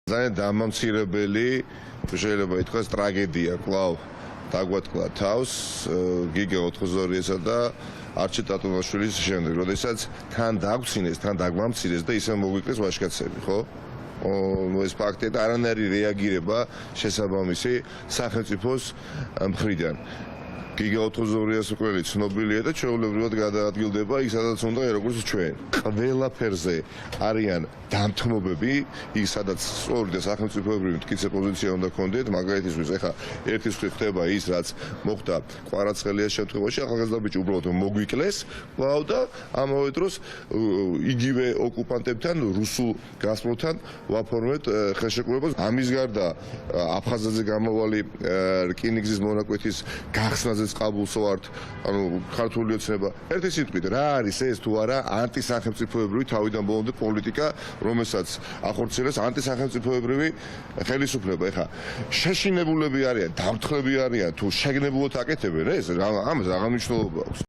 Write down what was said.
ძალიან დამამცირებელი შეიძლება ითქვას ტრაგედია კვლავ დაგვატკლა თავს გიგა 82-ესა და არჩილ ტატუნაშვილის შემდეგ, როდესაც თან დაგვცინეს, თან დაგვამცირეს და ისე მოგვიკლეს ვაჟკაცები, ხო? ეს ფაქტია და არანაირი რეაგირება შესაბამისი სახელმწიფოს მხრიდან. გიგა 82-ის უკვე ცნობილია და ჩვეულებრივად გადაადგილდება იქ სადაც უნდა როგორც ჩვენ. ყველა ფერზე არიან დამთმობები, იქ სადაც სწორი და სახელმწიფოებრივი მტკიცე პოზიცია უნდა გქონდეთ, მაგალითისთვის ეხა ერთის მხრივ ხდება ის, რაც მოხდა კვარაცხელიას შემთხვევაში, ახალგაზრდა ბიჭი უბრალოდ მოგვიკლეს, კვლავ და ამავე დროს იგივე ოკუპანტებთან, რუსულ გასპრომთან ვაფორმებთ ხელშეკრულებას. ამის გარდა აფხაზეთზე გამოვალი რკინიგზის მონაკვეთის გახსნაზე ყაბულს ვართ, ანუ ქართული ოცნება. ერთი სიტყვით, რა არის ეს თუ არა ანტისახელმწიფოებრივი თავიდან ბოლომდე პოლიტიკა, რომელსაც ახორციელებს ანტისახელმწიფოებრივი ხელისუფლება. ეხა შეშინებულები არიან, დამთხრები არიან თუ შეგნებულად აკეთებენ ეს, ამას აღარ მნიშვნელობა აქვს.